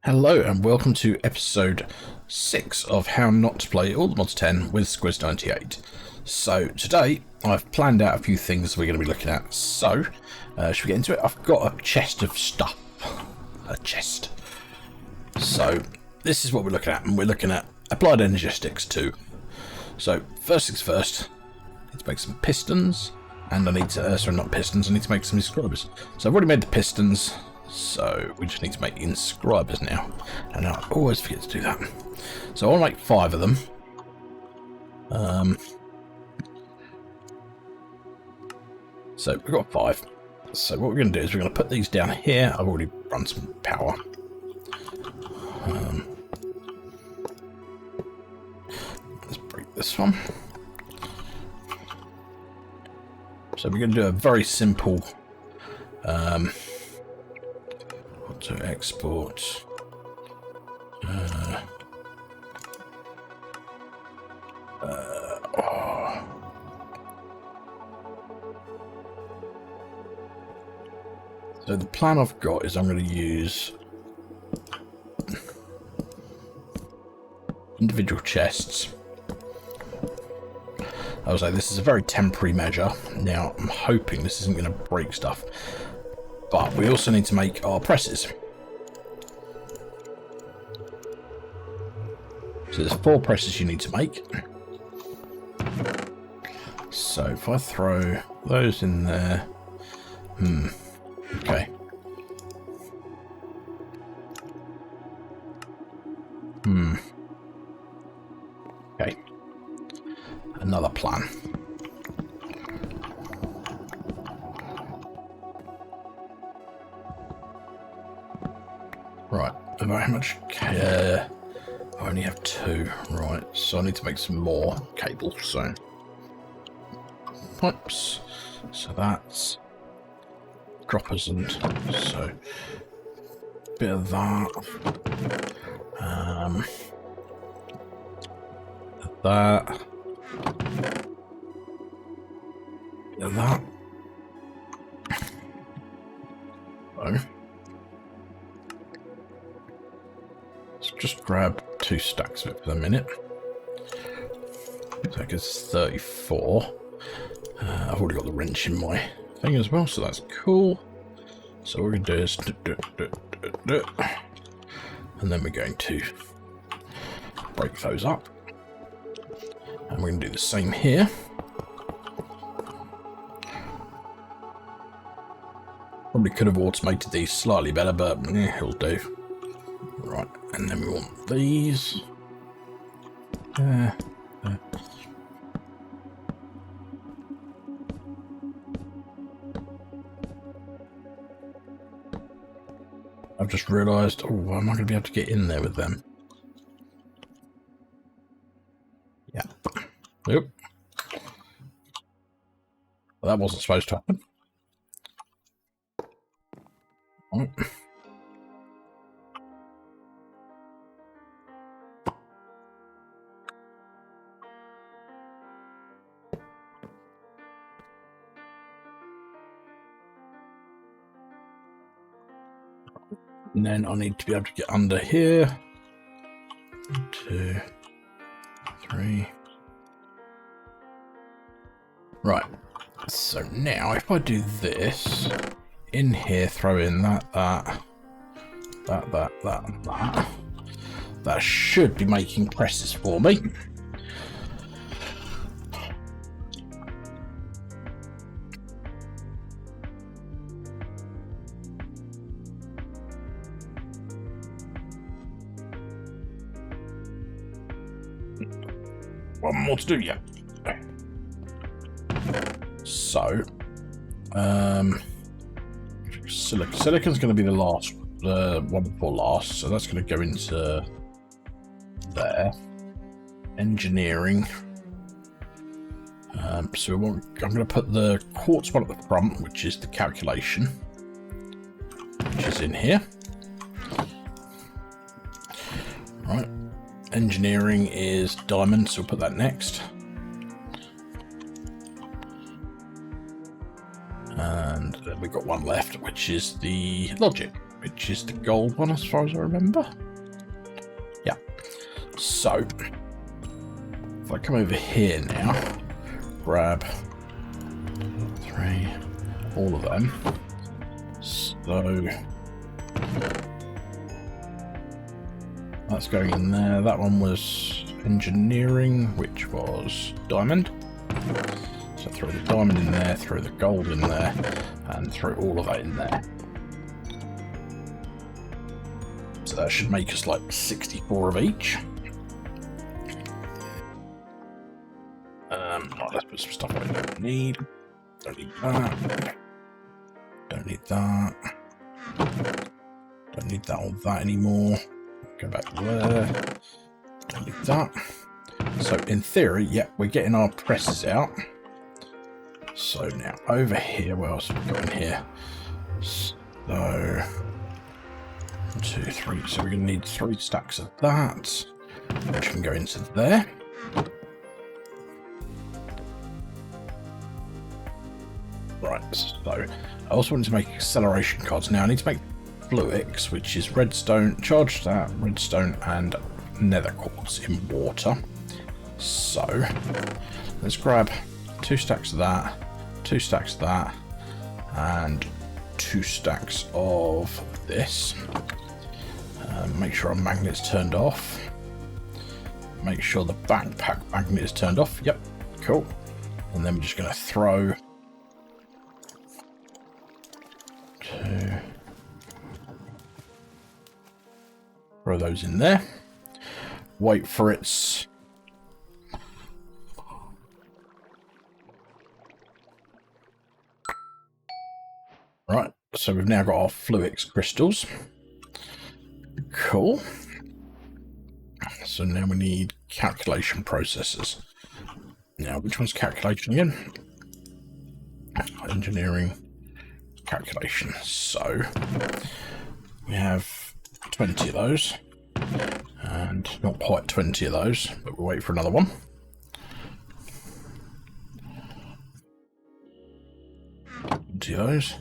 Hello and welcome to episode 6 of How Not to Play All the Mods 10 with Squiz98. So today I've planned out a few things we're going to be looking at. So should we get into it? I've got a chest of stuff. A chest. So this is what we're looking at, and we're looking at Applied Energistics 2. So first things first, I need to make some pistons, and I need to, sorry, not pistons, I need to make some inscribers. So I've already made the pistons. So we just need to make inscribers now, and I always forget to do that. So I want to make 5 of them. So we've got 5. So what we're going to do is we're going to put these down here. I've already run some power. Let's break this one. So we're going to do a very simple to export So the plan I've got is I'm going to use individual chests. I was like, this is a very temporary measure. Now I'm hoping this isn't going to break stuff. But we also need to make our presses. So there's 4 presses you need to make. So if I throw those in there, okay. Okay. Another plan. Right, about how much? I only have 2. Right, so I need to make some more cables. So pipes. So that's droppers, and so bit of that. That. Bit of that. So. Just grab 2 stacks of it for the minute. So that gives 34. I've already got the wrench in my thing as well, so that's cool. So what we're going to do is and then we're going to break those up. And we're going to do the same here. Probably could have automated these slightly better, but it'll do. Right, and then we want these. I've just realised, oh, am I going to be able to get in there with them? Yeah. Nope. Well, that wasn't supposed to happen. Oh. And then I need to be able to get under here. 1, 2, 3. Right. So now if I do this, in here throw in that should be making presses for me. One more to do yet. So, silicon's going to be the last, one before last. So that's going to go into there. Engineering. So I'm going to put the quartz one at the front, which is the calculation, which is in here. Right. Engineering is diamond, so we'll put that next. And then we've got one left, which is the logic. which is the gold one as far as I remember. Yeah. So, if I come over here now, grab 3, all of them. So, that's going in there. That one was engineering, which was diamond. So throw the diamond in there, throw the gold in there, and throw all of that in there. So that should make us like 64 of each. Right, let's put some stuff I don't need. Don't need that. Don't need that. Don't need that or that anymore. Go back to there. Don't need that. So in theory, yeah, we're getting our presses out. So now over here, what else have we got in here? So 1, 2, 3. So we're going to need 3 stacks of that, which can go into there. Right, so I also want to make acceleration cards. Now I need to make Fluix, which is redstone, charged that, redstone, and nether quartz in water. So let's grab 2 stacks of that, 2 stacks of that, and 2 stacks of this. Make sure our magnet's turned off. Make sure the backpack magnet is turned off. Yep, cool. And then we're just going to throw 2. Throw those in there. Wait for its right. So we've now got our Fluix crystals. Cool. So now we need calculation processors. Now, which one's calculation again? Engineering calculation. So we have 20 of those, and not quite 20 of those, but we'll wait for another one. Of those.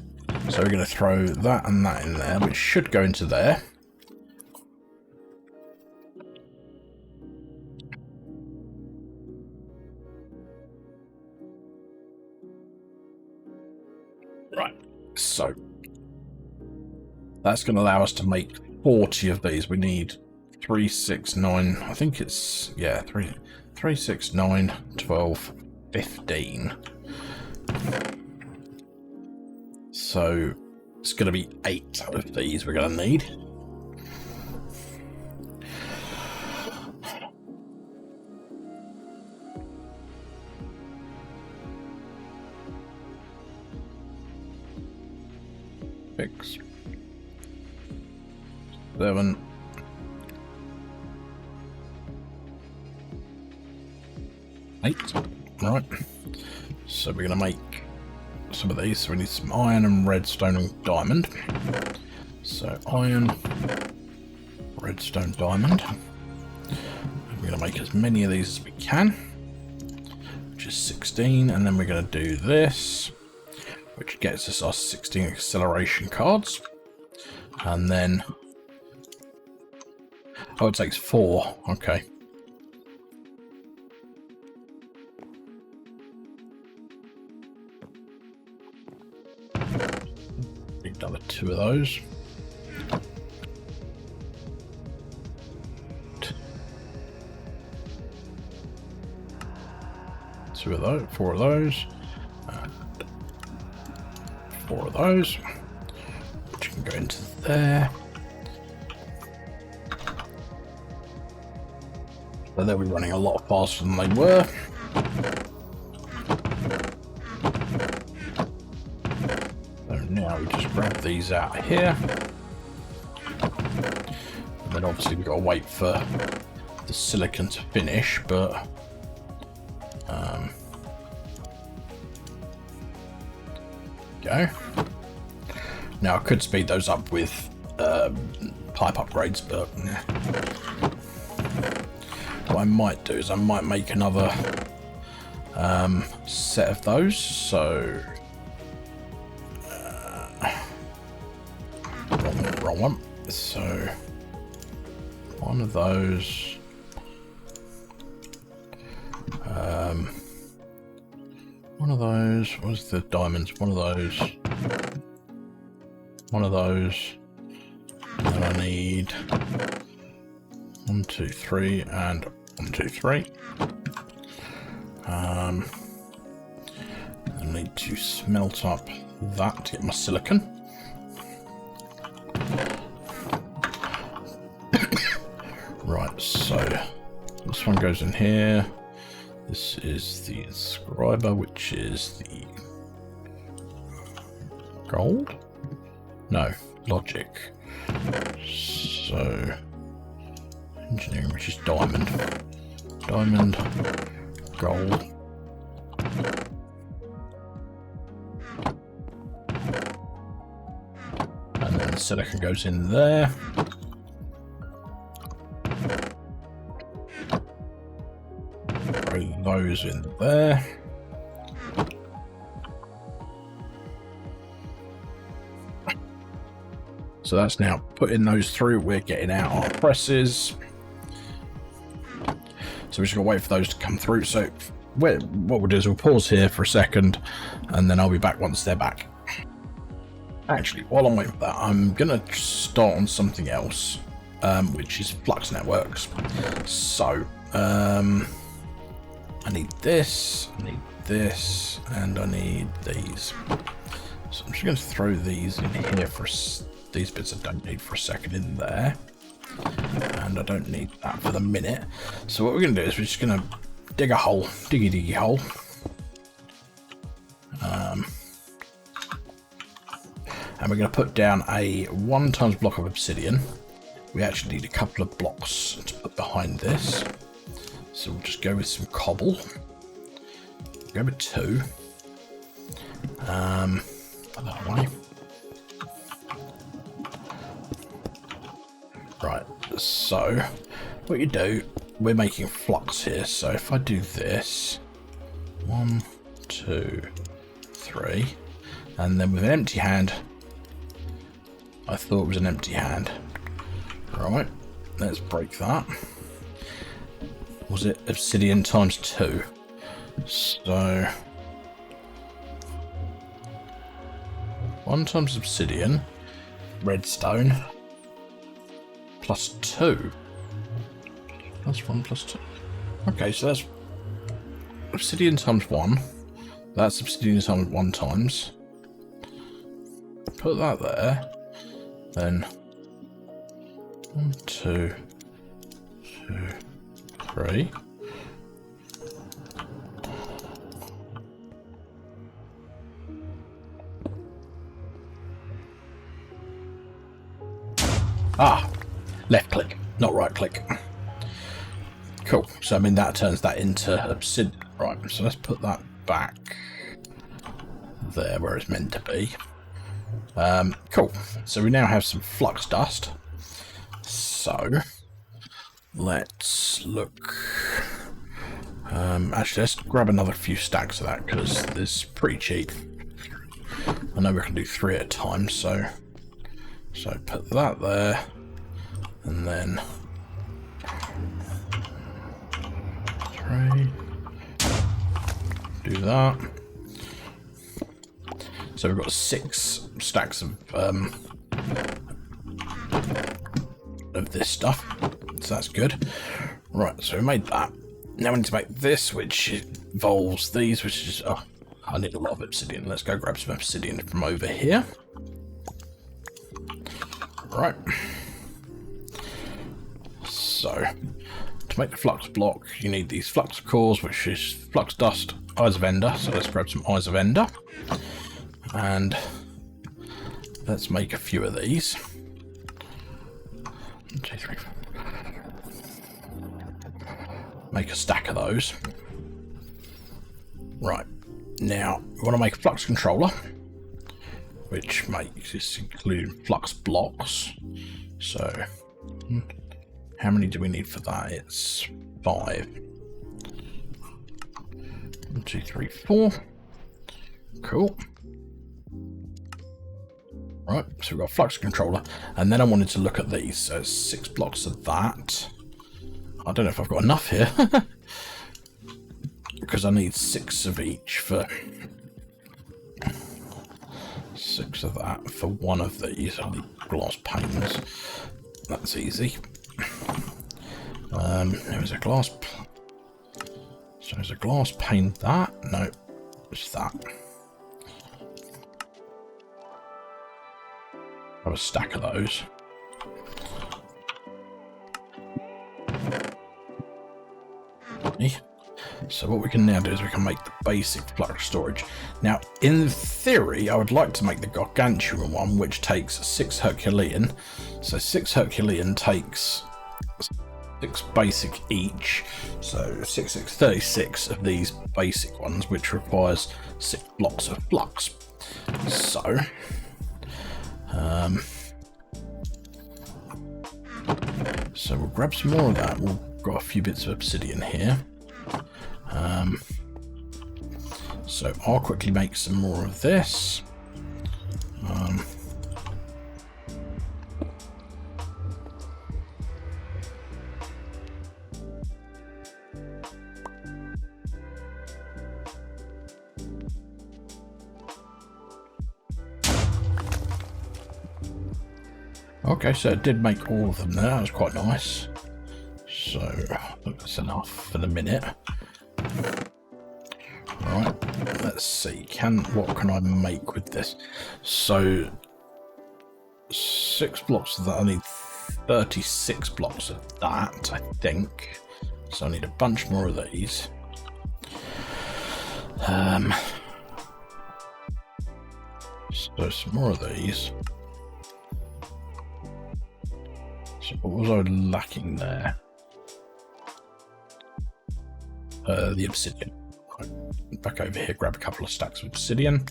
So we're going to throw that and that in there, which should go into there. Right, so that's going to allow us to make 40 of these. We need 3, 6, 9. I think it's, yeah, 3, 6, 9, 12, 15. So it's going to be 8 of these we're going to need. Six, 7, 8. Right. So we're going to make some of these. So we need some iron and redstone and diamond. So iron, redstone, diamond. We're going to make as many of these as we can, which is 16. And then we're going to do this, which gets us our 16 acceleration cards. And then, oh, it takes 4. Okay. Another 2 of those. 2 of those, 4 of those, and 4 of those, which can go into there. So they'll be running a lot faster than they were. So now we just grab these out of here. And then obviously we've got to wait for the silicon to finish, but go. Now I could speed those up with pipe upgrades, but what I might do is I might make another set of those. So wrong one. So one of those. One of those. What's the diamonds? One of those. One of those. And I need 1, 2, 3, and 1, 2, 3. I need to smelt up that to get my silicon. Right, so this one goes in here. This is the inscriber, which is the gold? No, logic. So engineering, which is diamond. Diamond, gold. And then the silicon goes in there. Throw those in there. So that's now putting those through. We're getting out our presses. So we're just gonna wait for those to come through. So what we'll do is we'll pause here for a second, and then I'll be back once they're back. Actually, while I'm waiting for that, I'm gonna start on something else, which is flux networks. So I need this, and I need these. So I'm just going to throw these in here for these bits I don't need for a second in there. And I don't need that for the minute. So what we're going to do is we're just going to dig a hole, diggy hole. And we're going to put down a 1 times block of obsidian. We actually need a couple of blocks to put behind this. So we'll just go with some cobble. Go with 2. Put that away. Right, so what you do, we're making flux here. So if I do this, 1, 2, 3, and then with an empty hand, I thought it was an empty hand. Right, let's break that. Was it obsidian times 2? So 1 times obsidian, redstone, plus 2. That's 1 plus 2. Okay, so that's obsidian times 1. That's obsidian times 1 times. Put that there. Then 1, 2, 2, 3. Ah, left click, not right click. Cool. So I mean that turns that into obsidian. Right. So let's put that back there where it's meant to be. Cool. So we now have some flux dust. So let's look. Actually, let's grab another few stacks of that because this is pretty cheap. I know we can do 3 at a time, so put that there, and then 3. Do that. So we've got 6 stacks of this stuff, so that's good. Right, so we made that. Now we need to make this, which involves these, which is I need a lot of obsidian. Let's go grab some obsidian from over here. Right. So to make the flux block, you need these flux cores, which is flux dust, eyes of ender. So let's grab some eyes of ender, and let's make a few of these. 1, 2, 3, 4. Make a stack of those. Right, now we want to make a flux controller, which makes this include flux blocks. So how many do we need for that? It's 5. 1, 2, 3, 4. Cool. Right, so we've got a flux controller, and then I wanted to look at these. So 6 blocks of that. I don't know if I've got enough here, because I need 6 of each for 6 of that for one of these. I need glass panes. That's easy. There's a glass. So there's a glass pane. That no, it's that. I have a stack of those. Okay. So what we can now do is we can make the basic flux storage. Now, in theory, I would like to make the gargantuan one, which takes 6 Herculean. So 6 Herculean takes 6 basic each. So 6, 36 of these basic ones, which requires 6 blocks of flux. So, so we'll grab some more of that. We've got a few bits of obsidian here. So I'll quickly make some more of this. Okay, so it did make all of them there. That was quite nice. So I think that's enough for the minute. Right, let's see. What can I make with this? So 6 blocks of that. I need 36 blocks of that, I think. So I need a bunch more of these. So some more of these. So what was I lacking there? The obsidian. Right, back over here, grab a couple of stacks of obsidian.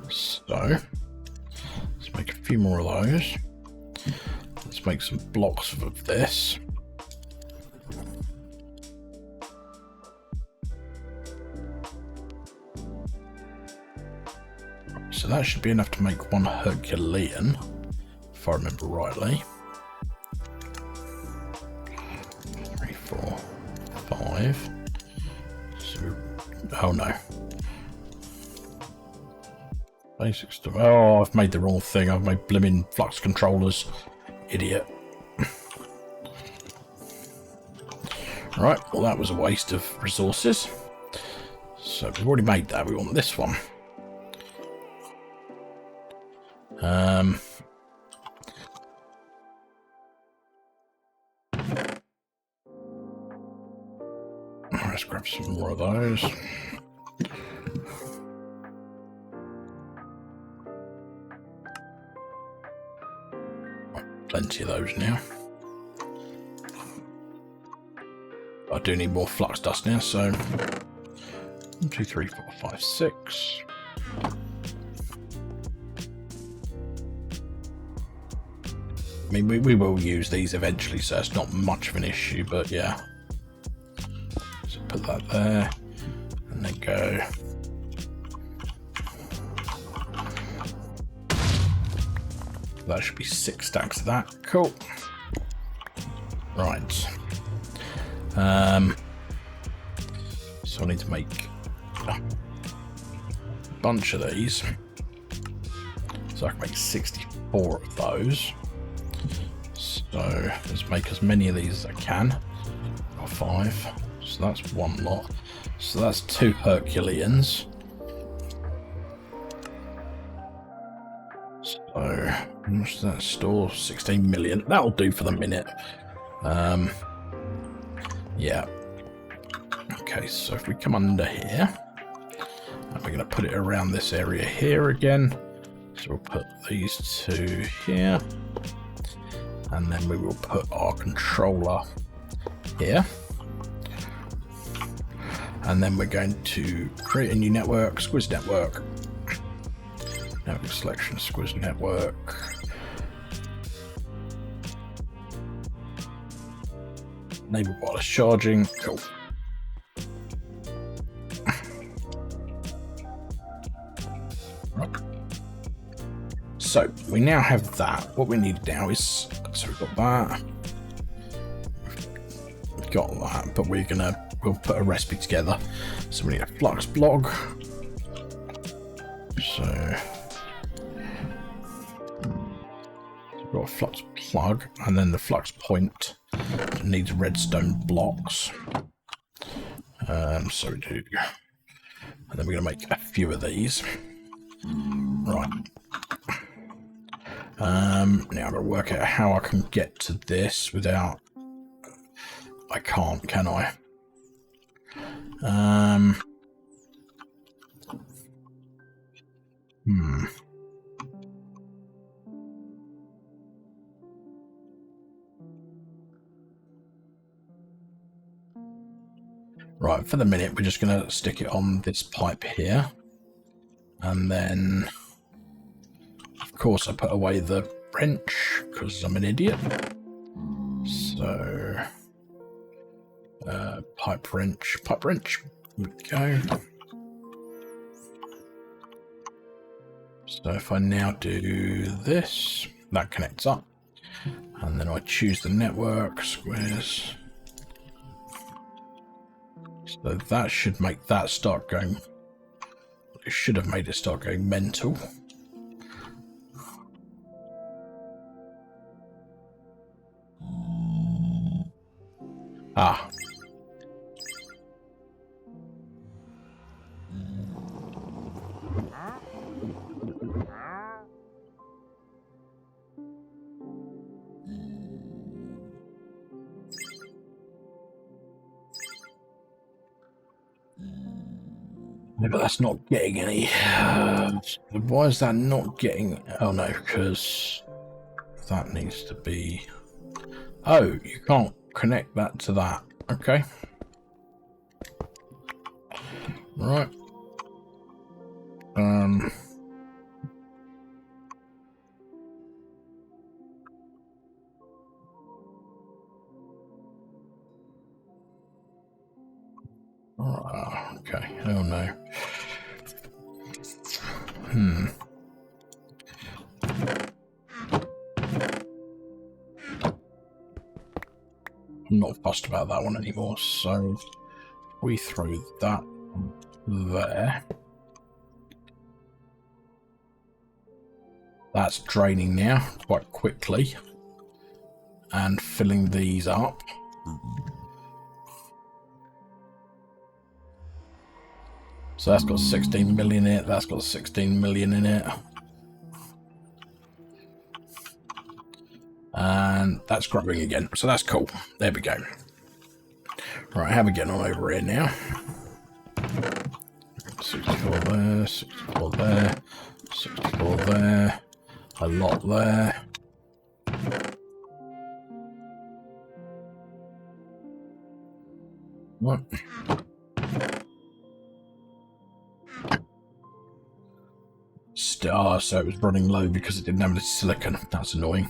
So let's make a few more of those. Let's make some blocks of this. So that should be enough to make 1 Herculean, if I remember rightly. 3, 4, 5. So, oh no. Basic stuff. Oh, I've made the wrong thing. I've made blimmin' flux controllers. Idiot. Right, well that was a waste of resources. So we've already made that. We want this one. Let's grab some more of those. Plenty of those now. I do need more flux dust now, so 1, 2, 3, 4, 5, 6. I mean, we will use these eventually, so it's not much of an issue, but yeah. So put that there, and then go. That should be 6 stacks of that. Cool. Right. So I need to make a bunch of these. So I can make 64 of those. So let's make as many of these as I can. Got 5. So that's 1 lot. So that's 2 Herculeans. So what's that store? 16 million. That'll do for the minute. Yeah. Okay, so if we come under here, and we're going to put it around this area here again. So we'll put these 2 here. And then we will put our controller here. And then we're going to create a new network, Squiz network. Network selection, Squiz network. Enable wireless charging. Cool. so we now have that. What we need now is, so we've got that, we've got that, but we'll put a recipe together. So we need a flux blog. So we've got a flux plug, and then the flux point needs redstone blocks. So we do, and then we're going to make a few of these. Right. Now I'm going to work out how I can get to this without... I can't, can I? Right, for the minute, we're just going to stick it on this pipe here. And then, of course, I put away the wrench, because I'm an idiot. So, pipe wrench, here we go. So if I now do this, that connects up. And then I choose the network, squares. So that should make that start going. It should have made it start going mental. Ah. Yeah, but that's not getting any. Why is that not getting? Oh no, because that needs to be. Oh, you can't connect that to that. Okay. Right. Okay. Oh no. I'm not fussed about that one anymore, so we throw that there. That's draining now quite quickly and filling these up. So that's got 16 million in it, that's got 16 million in it. And that's growing again, so that's cool. There we go. Right, how are we getting on over here now? 64 there, 64 there, 64 there, a lot there. What? So it was running low because it didn't have any silicon. That's annoying.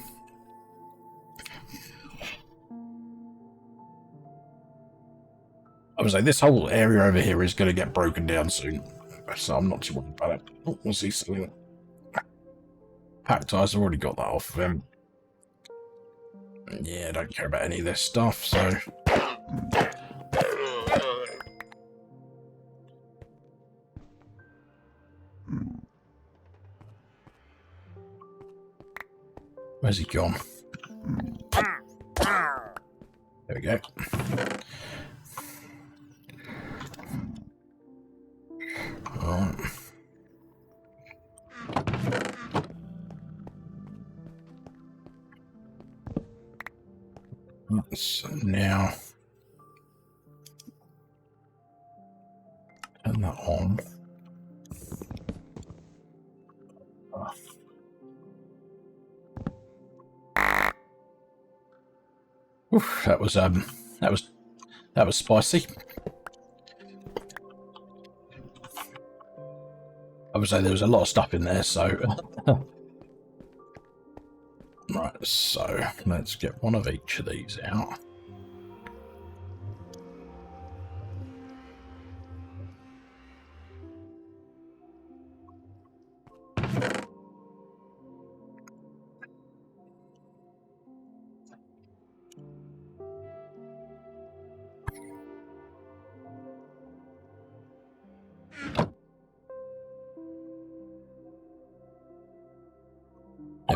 I was like, this whole area over here is going to get broken down soon, so I'm not too worried about it. Oh, we'll see something. Packed ice, I've already got that off of him. Yeah, I don't care about any of this stuff, so... Where's he gone? There we go. Alright. So now turn that on. Oof, that was spicy. I would say there was a lot of stuff in there, so right, so let's get one of each of these out.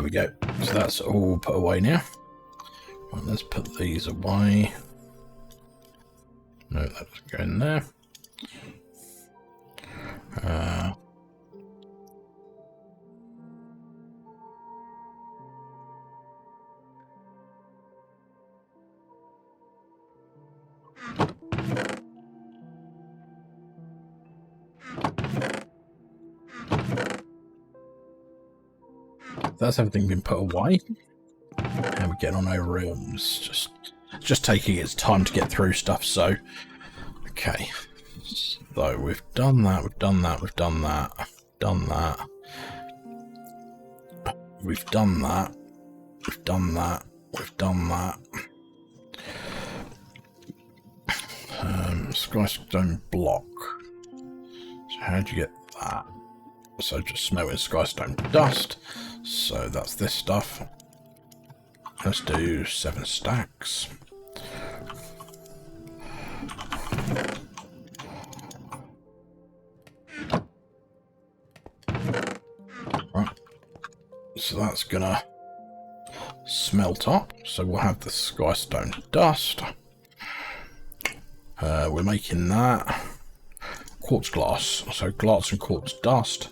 There we go. So that's all put away now. Right, let's put these away. No, that doesn't go in there. That's everything been put away. How we get on over here? It's just taking its time to get through stuff. So, okay. So we've done that. We've done that. We've done that. Done that. We've done that. We've done that. We've done that. Skystone block. So how do you get that? So just smelting skystone dust. So that's this stuff. Let's do 7 stacks. Right. So that's gonna smelt up. So we'll have the skystone dust. We're making that quartz glass. So glass and quartz dust.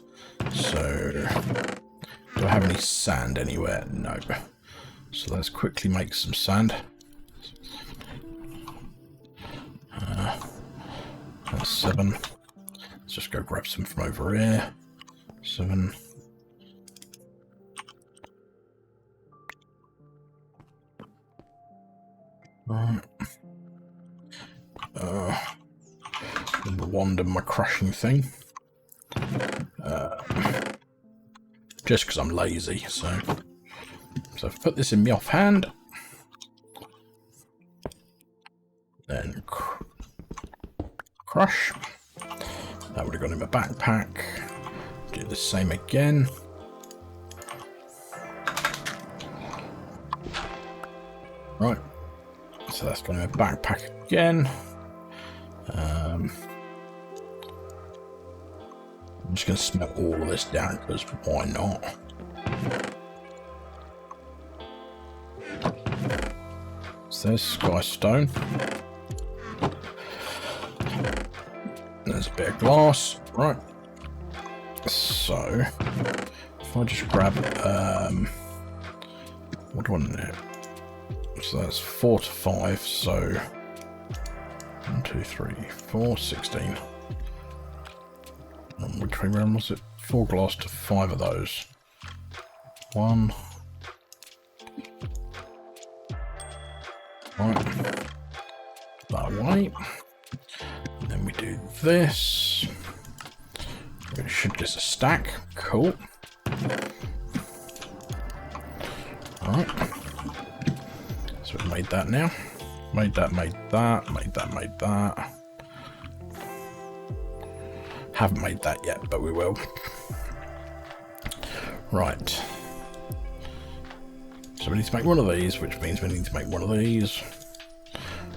So do I have any sand anywhere? No. So let's quickly make some sand. That's 7. Let's just go grab some from over here. 7. Right. Wand and my crushing thing. Just because I'm lazy, so I've put this in my offhand. Then crush. That would have gone in my backpack. Do the same again. Right. So that's gone in my backpack again. I'm just going to smelt all of this down because why not? So there's skystone. There's a bit of glass. Right. So if I just grab what do I want to do? So that's 4 to 5. So 1, 2, 3, 4, 16. Which way round was it? 4 glass to 5 of those. 1. Right. That way. And then we do this. It should just a stack. Cool. Alright. So we've made that now. Made that, made that, made that, made that. Haven't made that yet, but we will. Right. So we need to make one of these, which means we need to make one of these.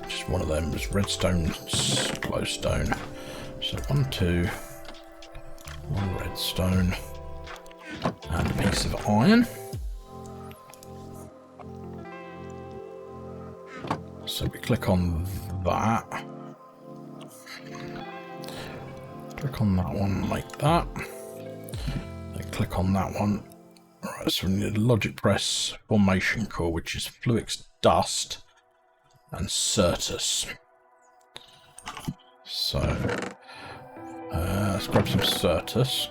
Just one of them is redstone, glowstone. So 1, 2, 1 redstone, and a piece of iron. So we click on that. Click on that one, make that. Then click on that one. Alright, so we need a logic press formation core, which is Fluix dust and Certus. So let's grab some Certus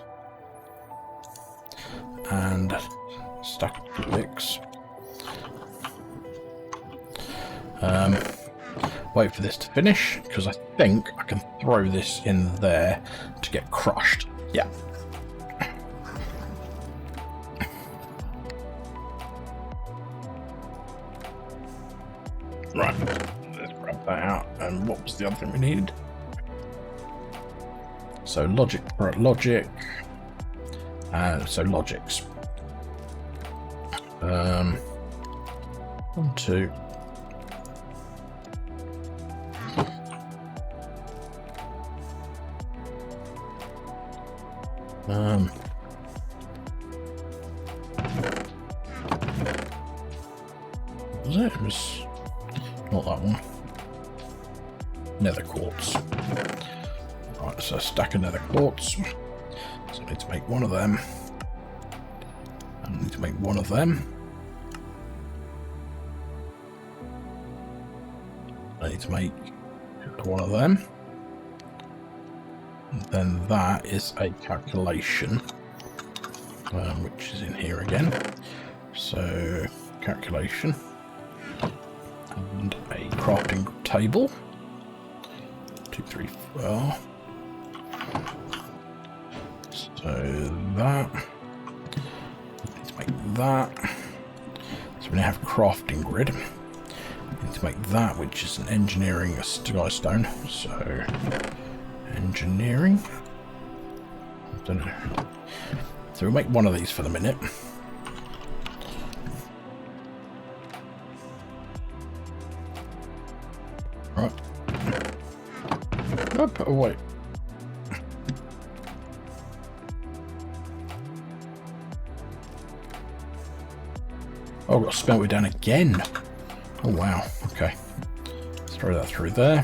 and stack of Fluix. Wait for this to finish, because I think I can throw this in there to get crushed. Yeah. Right, let's grab that out. And what was the other thing we needed? So logic, so logics. 1, 2. was it? It was not that one. Nether quartz. Right, so a stack of nether quartz. So I need to make one of them. I need to make one of them. I need to make one of them. And then that is a calculation, which is in here again. So calculation and a crafting table. 2, 3, 4. So that. Need to make that. So we now have crafting grid. Need to make that, which is an engineering skystone. So engineering. I don't know. So we'll make one of these for the minute. Right. Oh, put away. Oh, I've got to smelt it down again. Oh, wow. Okay. Let's throw that through there.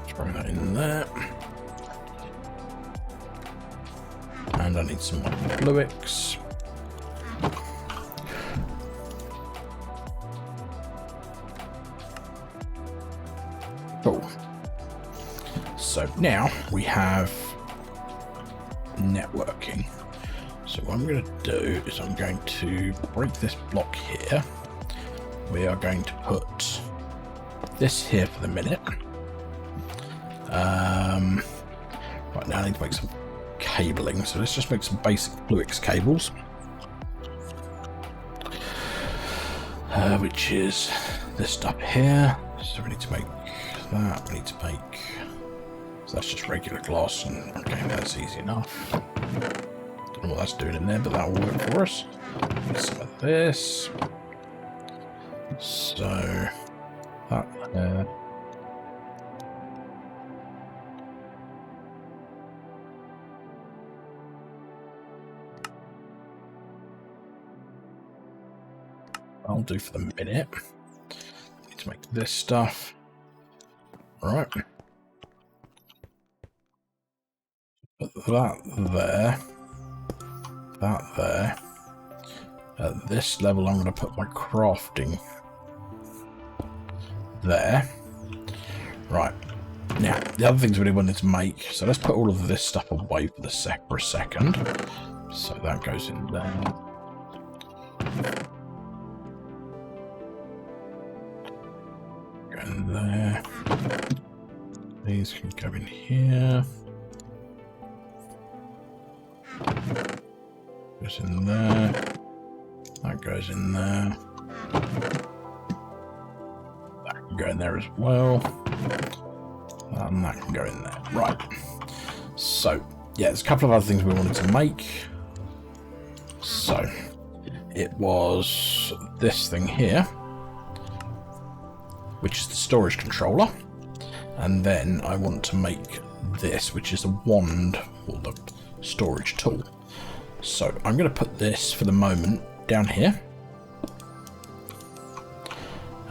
Throw that in there. And I need some more fluix. Cool. So now we have networking. So what I'm going to do is I'm going to break this block here. We are going to put this here for the minute. Right now I need to make some cabling. So let's just make some basic fluix cables. Which is this stuff here. So we need to make that. We need to make... So that's just regular glass, and okay, that's easy enough. Don't know what that's doing in there, but that'll work for us. Some of this. So that there. I'll do for the minute. Need to make this stuff. All right. Put that there. That there. At this level, I'm going to put my crafting there. Right. Now, the other things we really wanted to make. So let's put all of this stuff away for a second. So that goes in there. Go in there. These can go in here. Goes in there. That goes in there. That can go in there as well. And that can go in there. Right. So, yeah, there's a couple of other things we wanted to make. So, it was this thing here, which is the storage controller. And then I want to make this, which is a wand, or the storage tool. So I'm going to put this for the moment down here,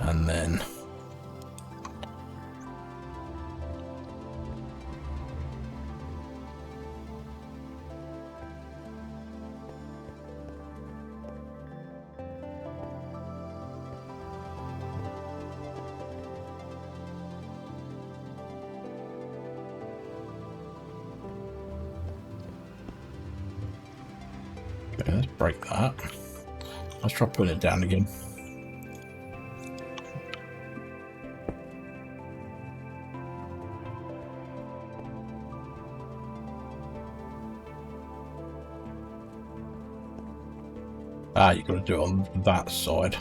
and then okay, let's break that. Let's try putting it down again. Ah, you've got to do it on that side.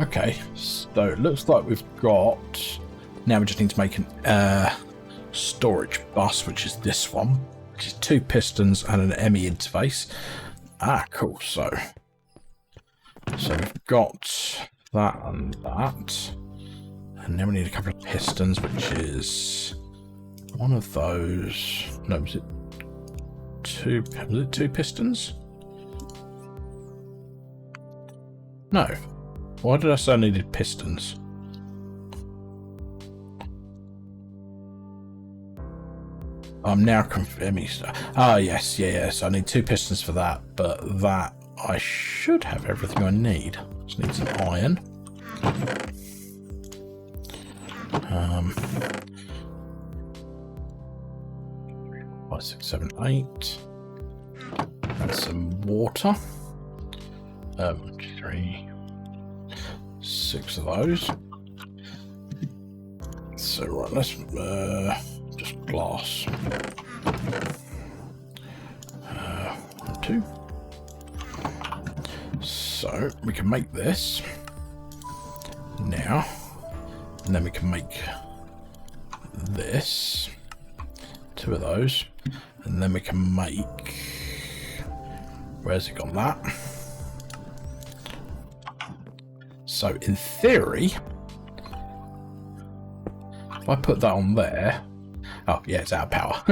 Okay, so it looks like we've got... Now we just need to make an storage bus, which is this one, which is 2 pistons and an ME interface. Ah, cool. So So we've got that and that. And then we need a couple of pistons, which is one of those. No, was it two pistons? No. Why did I say I needed pistons? I'm now confirming. Ah, yes, yes. I need two pistons for that, but that I should have everything I need. Just need some iron. 5, 6, 7, 8. And some water. 3, 6 of those. So right, let's just glass. 1, 2. So we can make this now, and then we can make this, 2 of those, and then we can make. Where's it gone? That. So in theory, if I put that on there, oh yeah, it's out of power.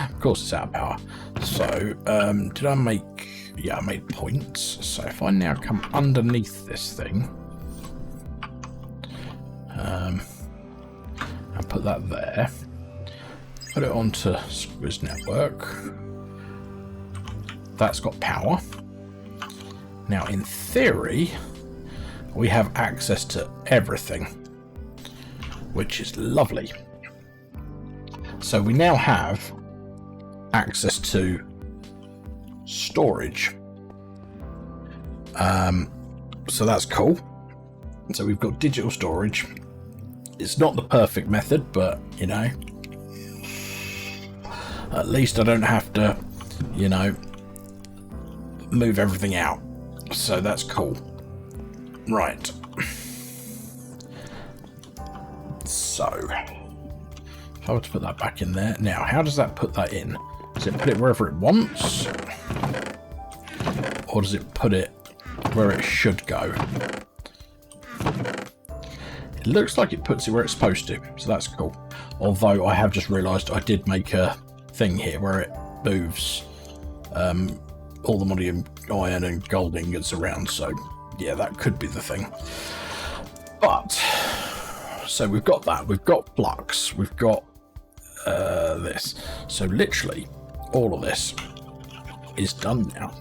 Of course it's out of power. So did I make? Yeah, I made points. So if I now come underneath this thing, and put that there, put it onto Squiz Network. That's got power. Now in theory, we have access to everything, which is lovely. So we now have access to storage. So that's cool. So we've got digital storage. It's not the perfect method, but you know, at least I don't have to, you know, move everything out. So that's cool. Right. So if I were to put that back in there now, how does that put that in? Does it put it wherever it wants, or does it put it where it should go? It looks like it puts it where it's supposed to, so that's cool. Although I have just realised I did make a thing here where it moves all the money and iron and gold ingots around, so yeah, that could be the thing. But so we've got that, we've got flux, we've got this. So literally all of this is done now.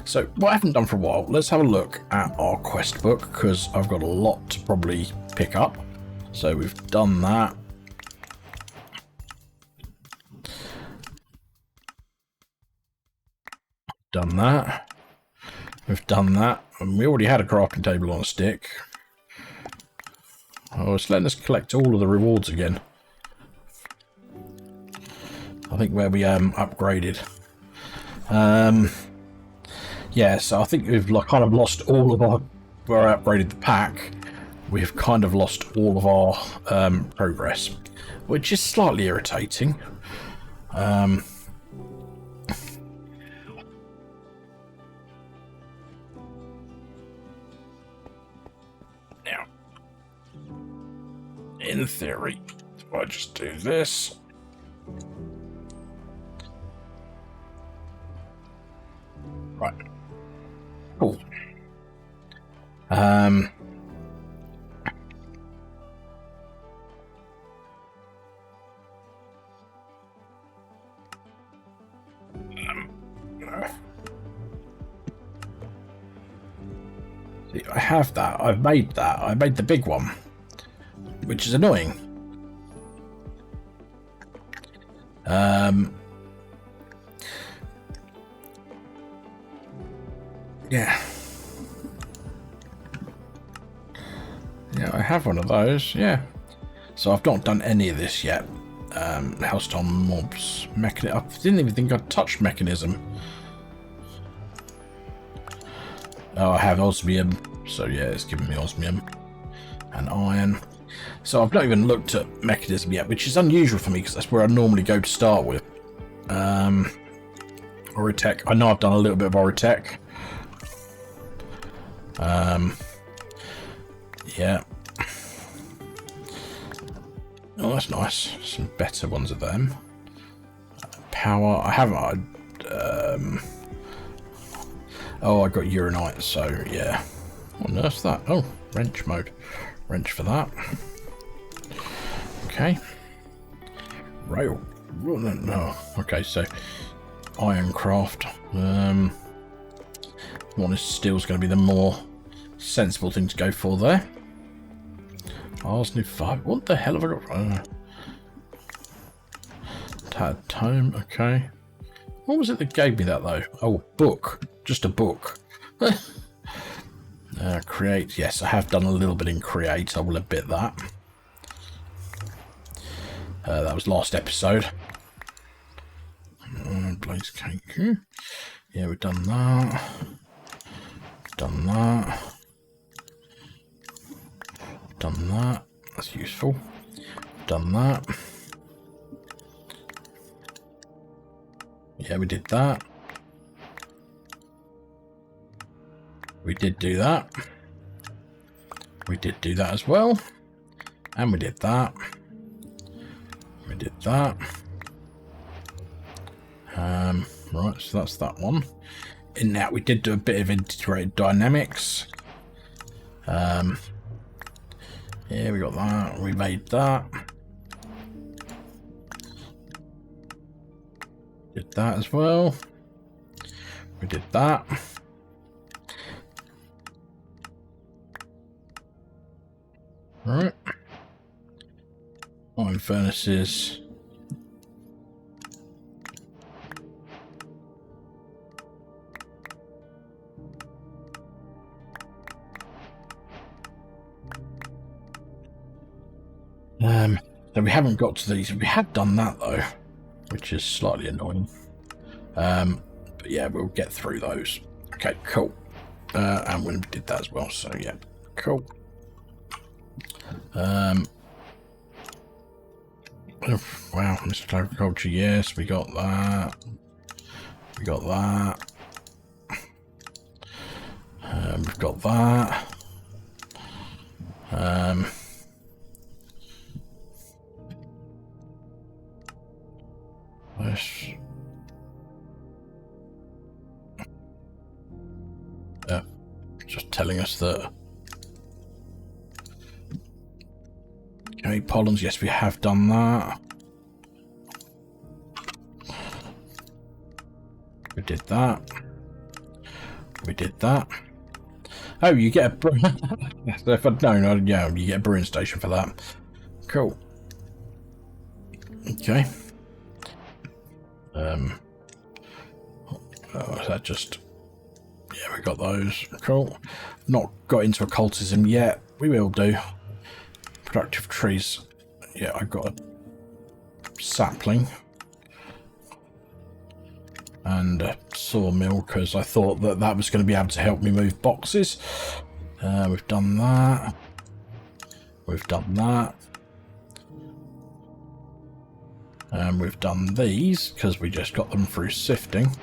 So what I haven't done for a while, let's have a look at our quest book, because I've got a lot to probably pick up. So we've done that. Done that. We've done that. And we already had a crafting table on a stick. Oh, it's letting us collect all of the rewards again. I think where we upgraded. Yeah, so I think we've kind of lost all of our, where I upgraded the pack, we've kind of lost all of our progress, which is slightly irritating. Now, in theory, if I just do this, right, cool. See, I have that. I've made that. I made the big one, which is annoying. Yeah. Yeah, I have one of those, yeah. So I've not done any of this yet. Hellstorm mobs. I didn't even think I'd touched mechanism. Oh, I have osmium. So yeah, it's giving me osmium. And iron. So I've not even looked at mechanism yet, which is unusual for me because that's where I normally go to start with. Oritech. I know I've done a little bit of Oritech. Yeah. Oh, that's nice. Some better ones of them. Power. I haven't. Oh, I got uranite, so yeah. What on earth's that? Oh, wrench mode. Wrench for that. Okay. Rail. No. Okay, so ironcraft. One is steel's going to be the more sensible thing to go for there. Arsenic 5. What the hell have I got? Tad tome. Okay. What was it that gave me that though? Oh, book. Just a book. Create. Yes, I have done a little bit in create. I will admit that. That was last episode. Blaze cake. Yeah, we've done that. Done that. Done that. That's useful. Done that. Yeah, we did that. We did do that. We did do that as well. And we did that. We did that. Right, so that's that one. In that, we did do a bit of integrated dynamics. Yeah, we got that. We made that. Did that as well. We did that. Right. Iron furnaces. So we haven't got to these. We have done that though, which is slightly annoying. But yeah, we'll get through those. Okay, cool. And we did that as well. So yeah, cool. Oh, wow, Mr. Agriculture. Yes, we got that. We got that. We've got that. Just telling us that. Okay, pollens. Yes, we have done that. We did that. We did that. Oh, you get a if I'd known, yeah, you get a brewing station for that. Cool. Okay. Oh, is that just? Yeah, we got those. Cool. Not got into occultism yet. We will do. Productive trees. Yeah, I got a sapling and a sawmill because I thought that that was going to be able to help me move boxes. We've done that. We've done that. And we've done these because we just got them through sifting.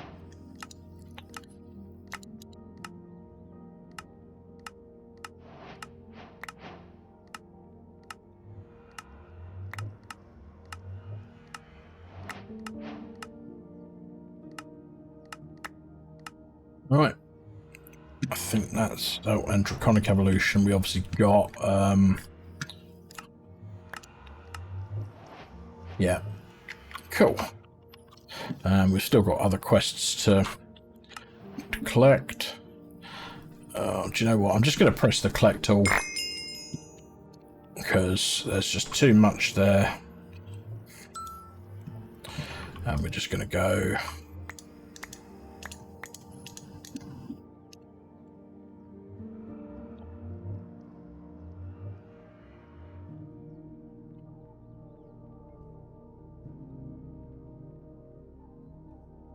Right, I think that's, oh, and Draconic Evolution we obviously got, yeah, cool. We've still got other quests to collect. Do you know what, I'm just going to press the collect all, because there's just too much there. And we're just going to go...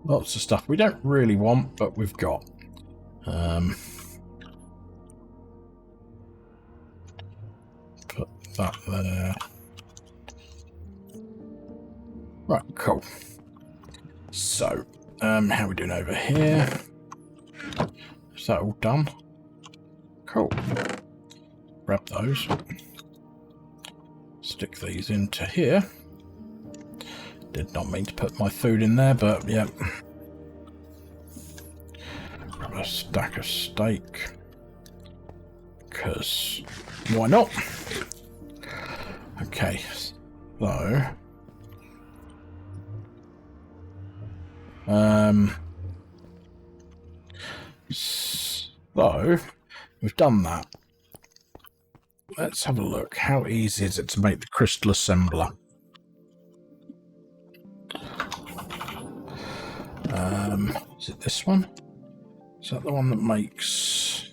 Lots of stuff we don't really want, but we've got. Put that there. Right, cool. So, how are we doing over here? Is that all done? Cool. Grab those. Stick these into here. Did not mean to put my food in there, but yeah. Grab a stack of steak. Because why not? Okay, so we've done that. Let's have a look. How easy is it to make the crystal assembler? Is it this one? Is that the one that makes...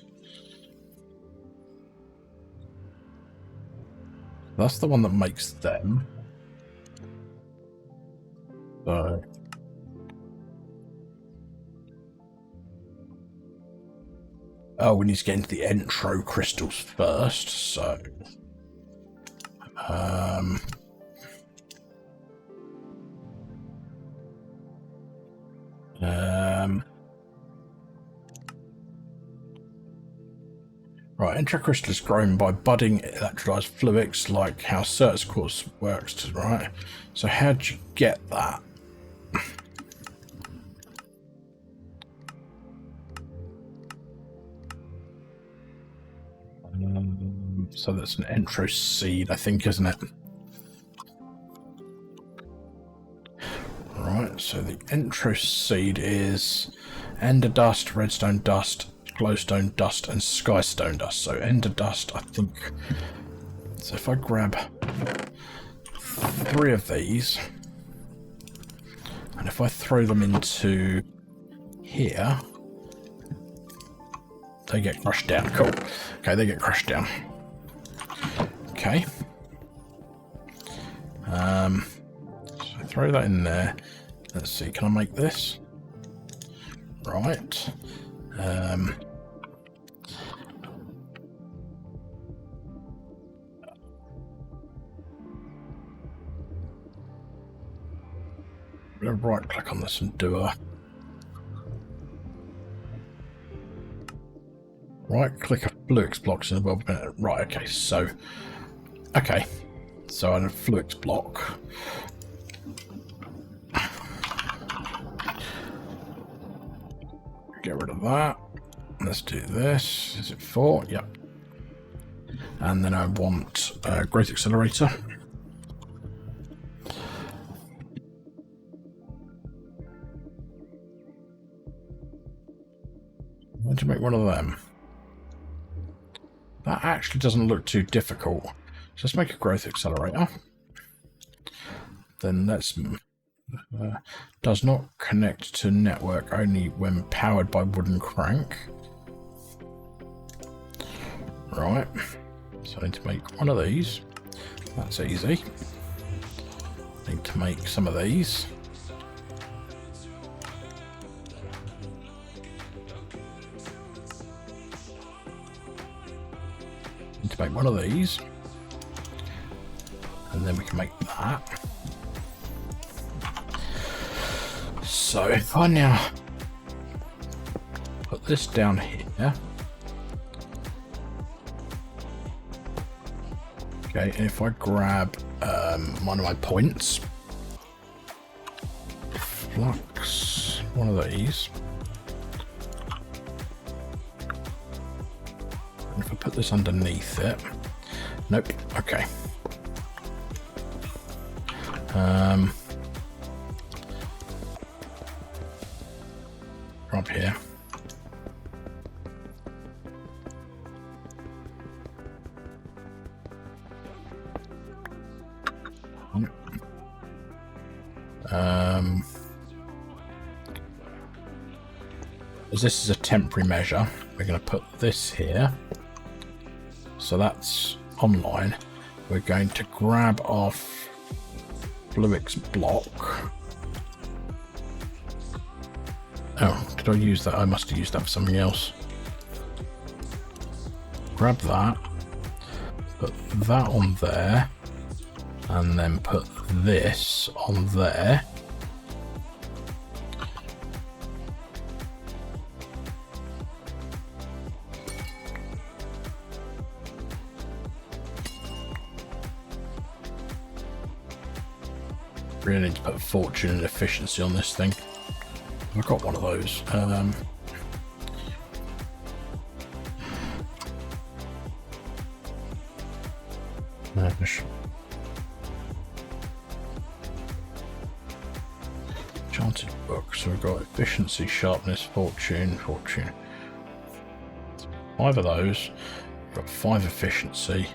That's the one that makes them. So... Oh, we need to get into the intro crystals first, so... Right, intro crystal is grown by budding electrolyzed fluids, like how Certus quartz works, right? So how do you get that? So that's an intro seed, I think, isn't it? Right, so the intro seed is ender dust, redstone dust, glowstone dust, and skystone dust. So ender dust, I think. So if I grab 3 of these, and if I throw them into here, they get crushed down. Cool. Okay, they get crushed down. Okay. So throw that in there. Let's see, can I make this? Right. I'm going to right click on this and do a right click a fluix blocks in the above. Right, okay, so I need a fluix block. Get rid of that. Let's do this. Is it 4? Yep. And then I want a growth accelerator. Why do you make one of them? That actually doesn't look too difficult. Just make a growth accelerator. Then let's... does not connect to network, only when powered by wooden crank. Right. So I need to make one of these. That's easy. Need to make some of these. Need to make one of these. And then we can make that. So if I now put this down here, okay, and if I grab one of my points, flux, one of these, and if I put this underneath it, nope, okay. Up here. As this is a temporary measure, we're going to put this here. So that's online. We're going to grab off fluix block. Oh, did I use that? I must have used that for something else. Grab that, put that on there, and then put this on there. Really need to put fortune and efficiency on this thing. I've got one of those. Enchanted book. So we've got efficiency, sharpness, fortune. 5 of those. We've got 5 efficiency.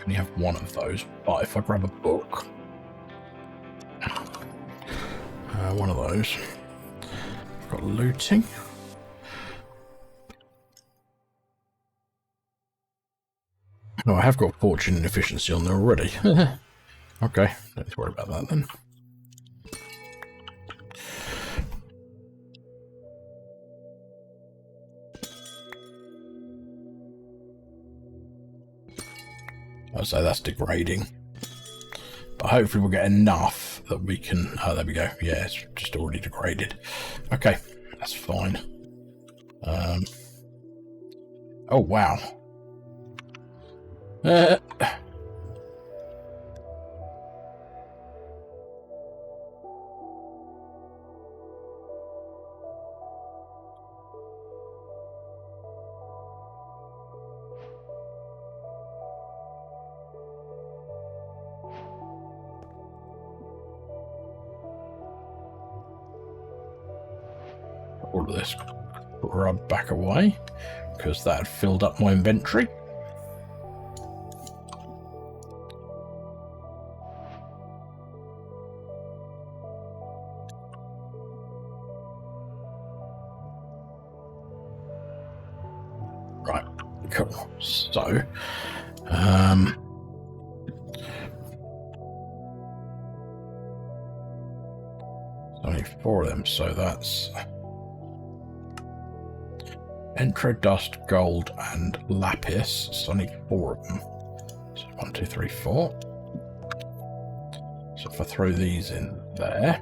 Only have 1 of those, but if I grab a book, one of those. I've got looting. No, I have got fortune and efficiency on there already. Okay, don't need to worry about that then. I'd say that's degrading, but hopefully we'll get enough that we can. Oh, there we go. Yeah, it's just already degraded. Okay, that's fine. Oh wow. All of this rub back away because that had filled up my inventory. Right, cool. So, only 4 of them, so that's Entro dust, gold, and lapis. So I need 4 of them. So 1, 2, 3, 4. So if I throw these in there,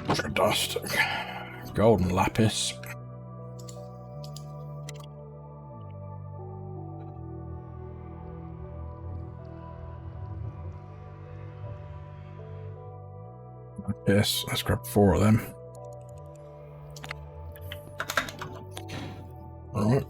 Entro dust, gold, and lapis. Yes, let's grab 4 of them. All right.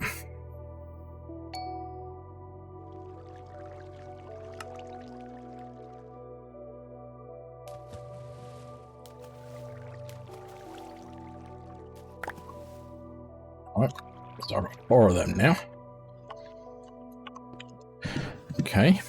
All right. So I've got 4 of them now. Okay.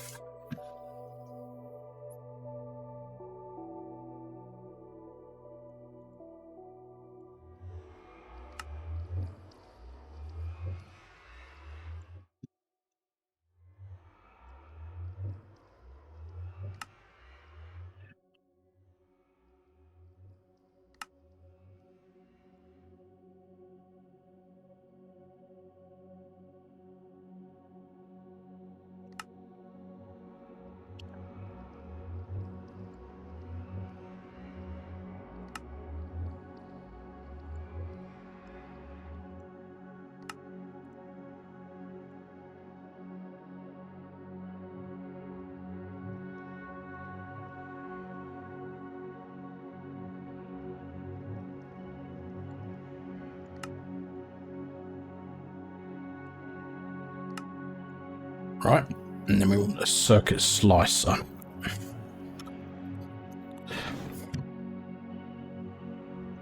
Right, and then we want a circuit slicer.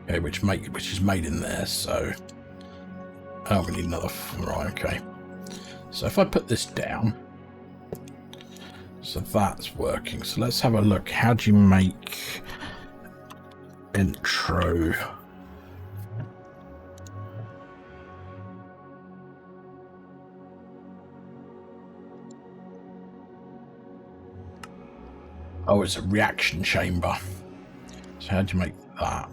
Okay, which is made in there, so oh, we need another. Right, okay. So if I put this down, so that's working. So let's have a look. How do you make intro? Oh, it's a reaction chamber. So how do you make that?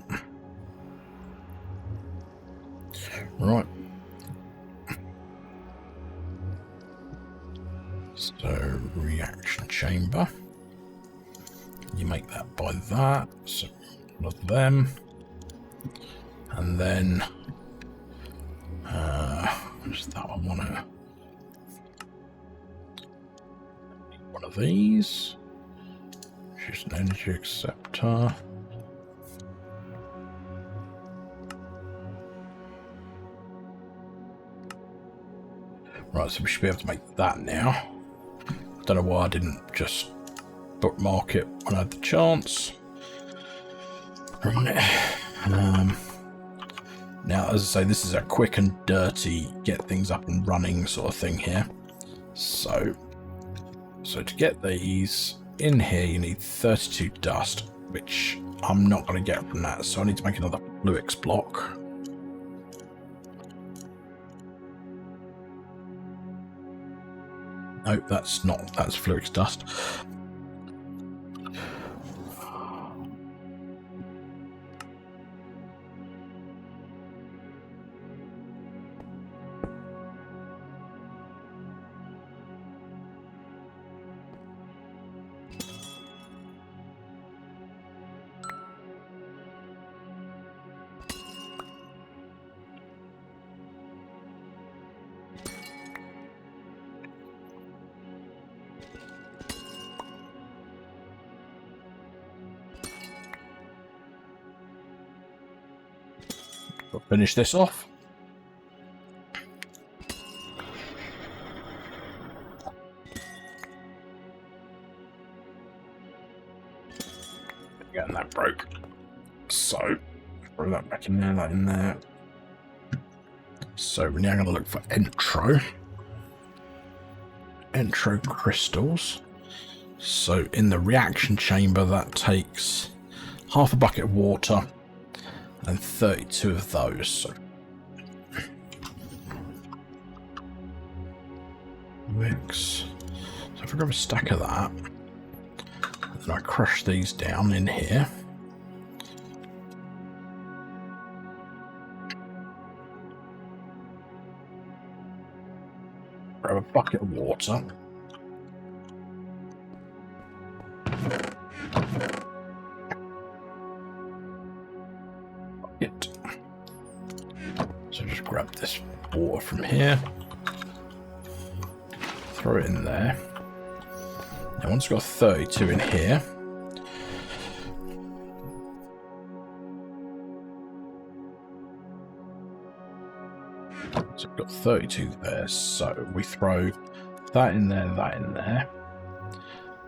Right. So reaction chamber. You make that by that. So one of them. And then just that one. one of these. Choose an energy acceptor. Right, so we should be able to make that now. I don't know why I didn't just bookmark it when I had the chance. Right. Now, as I say, this is a quick and dirty, get things up and running sort of thing here. So to get these in here, you need 32 dust, which I'm not going to get from that. So I need to make another Fluix block. Nope, that's not. That's Fluix dust. We'll finish this off. Getting that broke. So, throw that back in there, that in there. So we're now going to look for Entro crystals. So in the reaction chamber, that takes half a bucket of water and 32 of those. So mix. So if I grab a stack of that, and I crush these down in here. Grab a bucket of water. So just grab this water from here. Throw it in there. Now once we've got 32 in here, so we've got 32 there, so we throw that in there,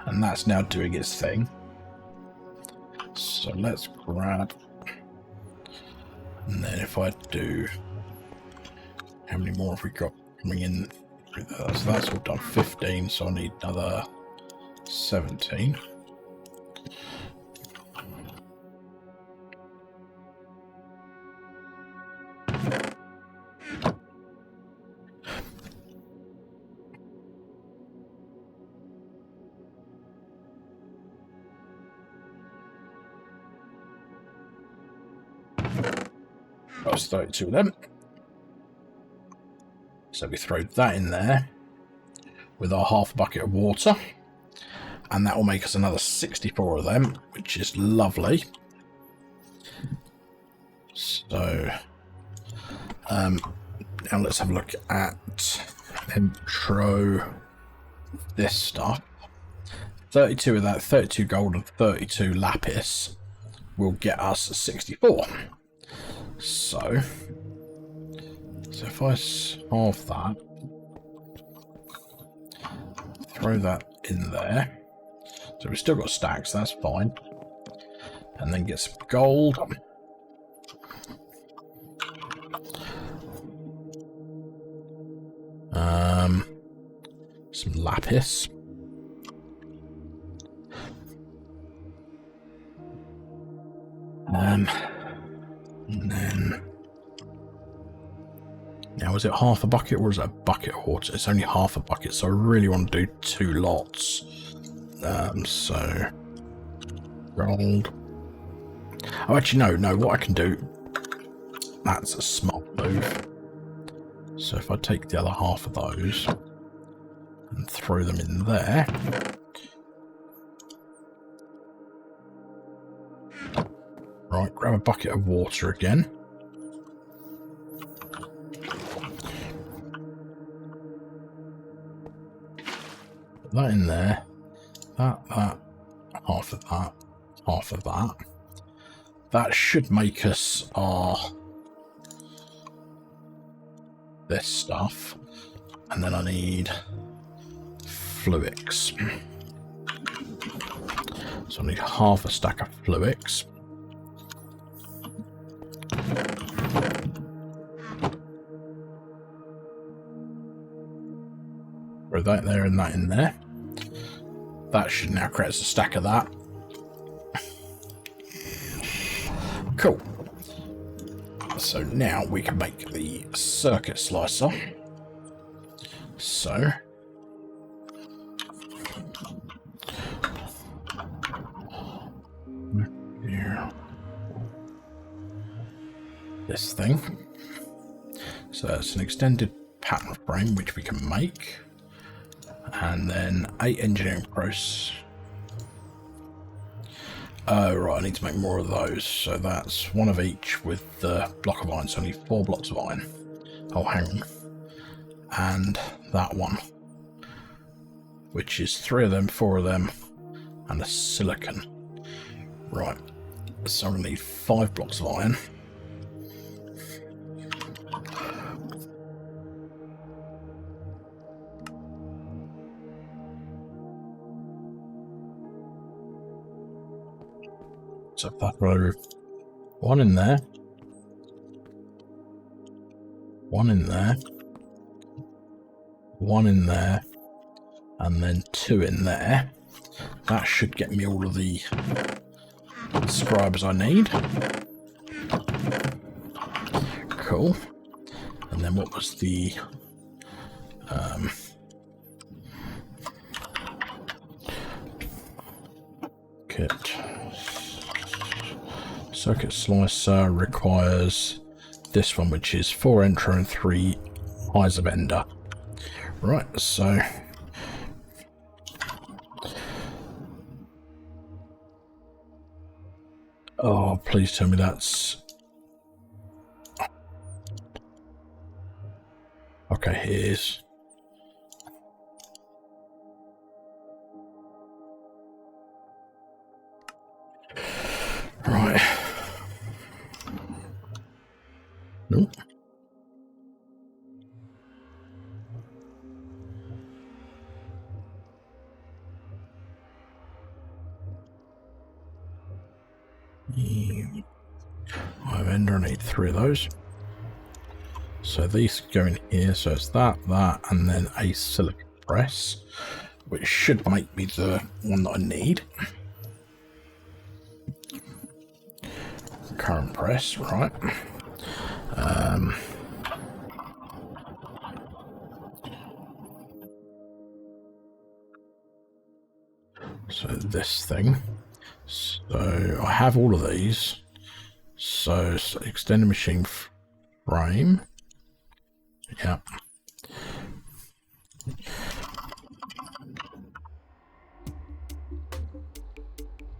and that's now doing its thing. So let's grab, and then if I do, how many more have we got coming in through there? So that's all done, 15, so I need another 17. That was 32 of them. So we throw that in there with our half a bucket of water, and that will make us another 64 of them, which is lovely. So now let's have a look at intro this stuff. 32 of that, 32 gold and 32 lapis will get us 64. So if I halve that, throw that in there, so we've still got stacks, that's fine, and then get some gold, some lapis, and then, now is it half a bucket or is it a bucket of water? It's only half a bucket, so I really want to do 2 lots. So gold. Oh, actually no, what I can do, that's a smart move. So if I take the other half of those and throw them in there, right, grab a bucket of water again. Put that in there, that, half of that, half of that. That should make us our this stuff. And then I need Fluix. So I need half a stack of Fluix. Throw that there and that in there. That should now create us a stack of that. Cool. So now we can make the circuit slicer. So here, this thing. So it's an extended pattern frame which we can make, and then 8 engineering process. Oh right, I need to make more of those. So that's one of each with the block of iron. So I need 4 blocks of iron. Oh, hang on. And that one, which is 3 of them, 4 of them, and a silicon. Right, so I'm going to need 5 blocks of iron. So that row, 1 in there, 1 in there, 1 in there, and then 2 in there. That should get me all of the scribes I need. Cool. And then what was the kit? Circuit slicer requires this one, which is 4 Entra and 3 eyes of ender. Right, so oh, please tell me that's okay. Here's right. Nope. I've ender, I need 3 of those. So these go in here. So it's that, and then a silicon press, which should make me the one that I need. Current press, right? So this thing. So I have all of these. So extended machine frame. Yeah.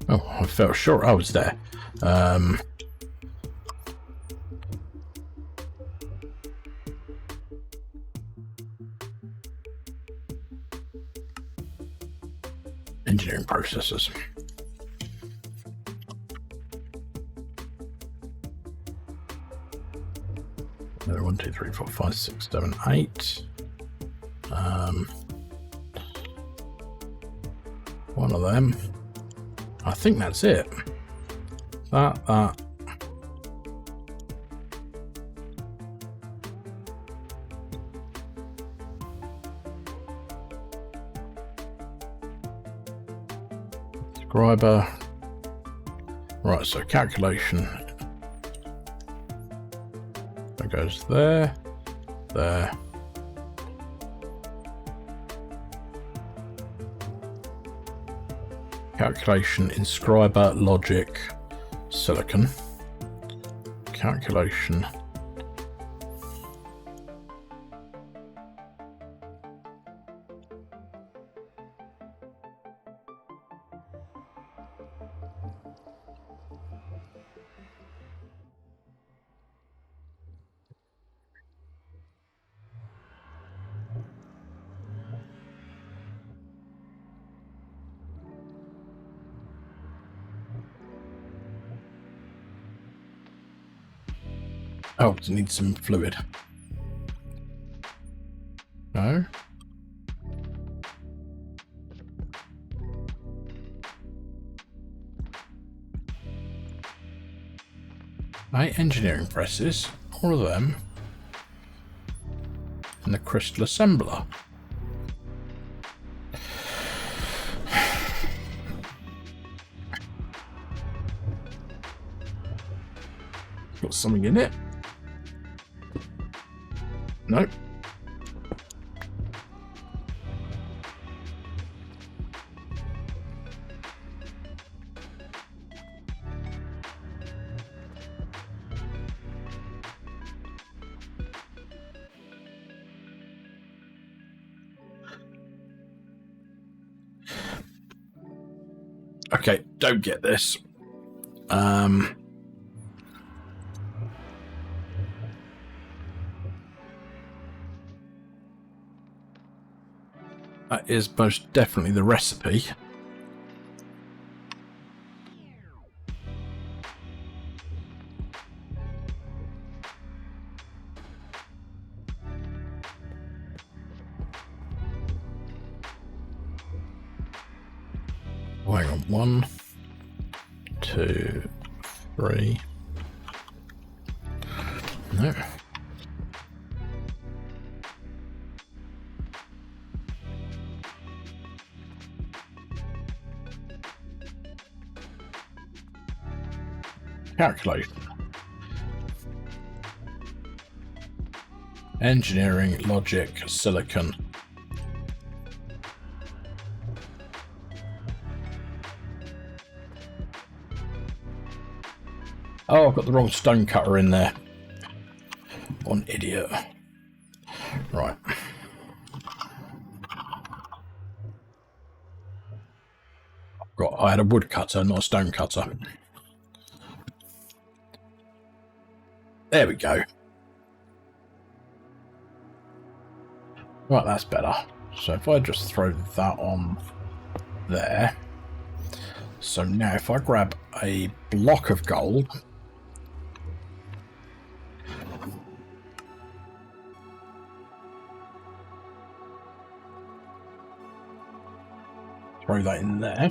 Oh, I felt sure I was there. Engineering processes. Another 1, 2, 3, 4, 5, 6, 7, 8. One of them. I think that's it. That. Scriber. Right, so calculation. That goes there, there. Calculation, inscriber, logic, silicon. Calculation. Oh, it needs some fluid. No. Eight engineering presses, all of them, and the crystal assembler. Got something in it? Nope. Okay, don't get this. That is most definitely the recipe. Oh, hang on. 1, 2, 3. No. Calculate. Engineering, logic, silicon. Oh, I've got the wrong stone cutter in there. What an idiot. Right. I had a wood cutter, not a stone cutter. There we go. Right, that's better. So if I just throw that on there. So now if I grab a block of gold. Throw that in there.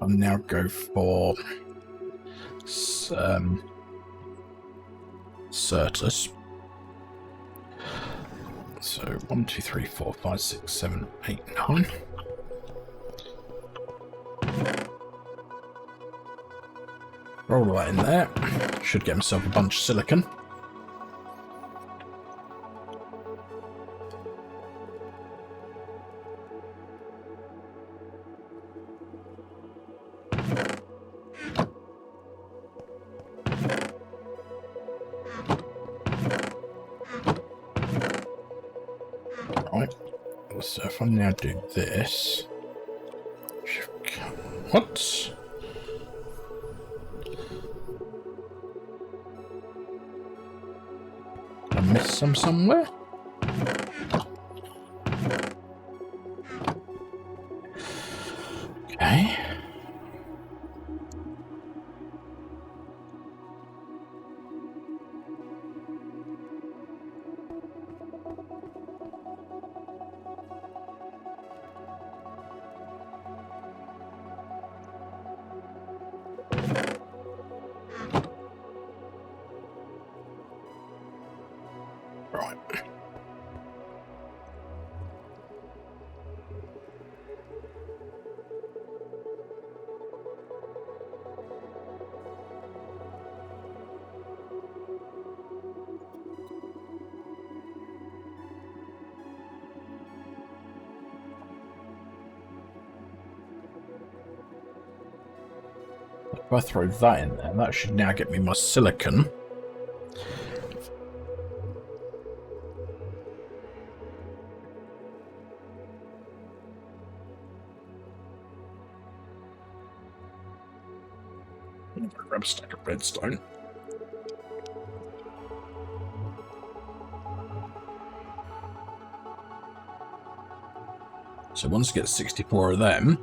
I'll now go for Certus. So 1, 2, 3, 4, 5, 6, 7, 8, 9. Roll that in there. Should get myself a bunch of silicon. Right. So if I now do this. What? I missed some somewhere? Okay. Right. If I throw that in there, that should now get me my silicon. Grab a stack of redstone. So once I get 64 of them,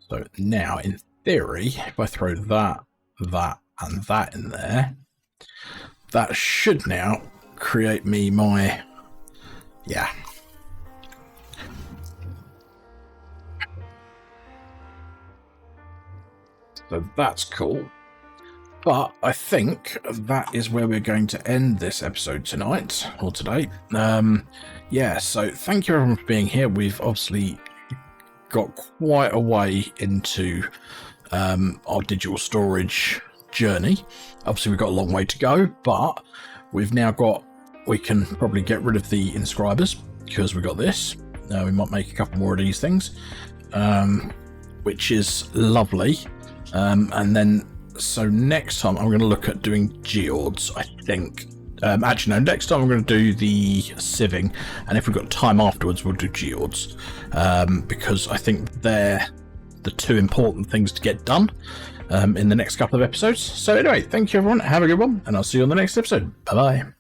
so now, in theory, if I throw that, that, and that in there, that should now create me my, yeah. So that's cool. But I think that is where we're going to end this episode tonight, or today. Yeah, so thank you everyone for being here. We've obviously got quite a way into our digital storage journey. Obviously, we've got a long way to go, but we've now got, we can probably get rid of the inscribers because we've got this. We might make a couple more of these things, which is lovely. And then, so next time I'm going to look at doing geodes, I think. Actually, no, next time I'm going to do the sieving, and if we've got time afterwards, we'll do geodes, because I think they're the two important things to get done in the next couple of episodes. So anyway, thank you everyone, have a good one, and I'll see you on the next episode. Bye bye.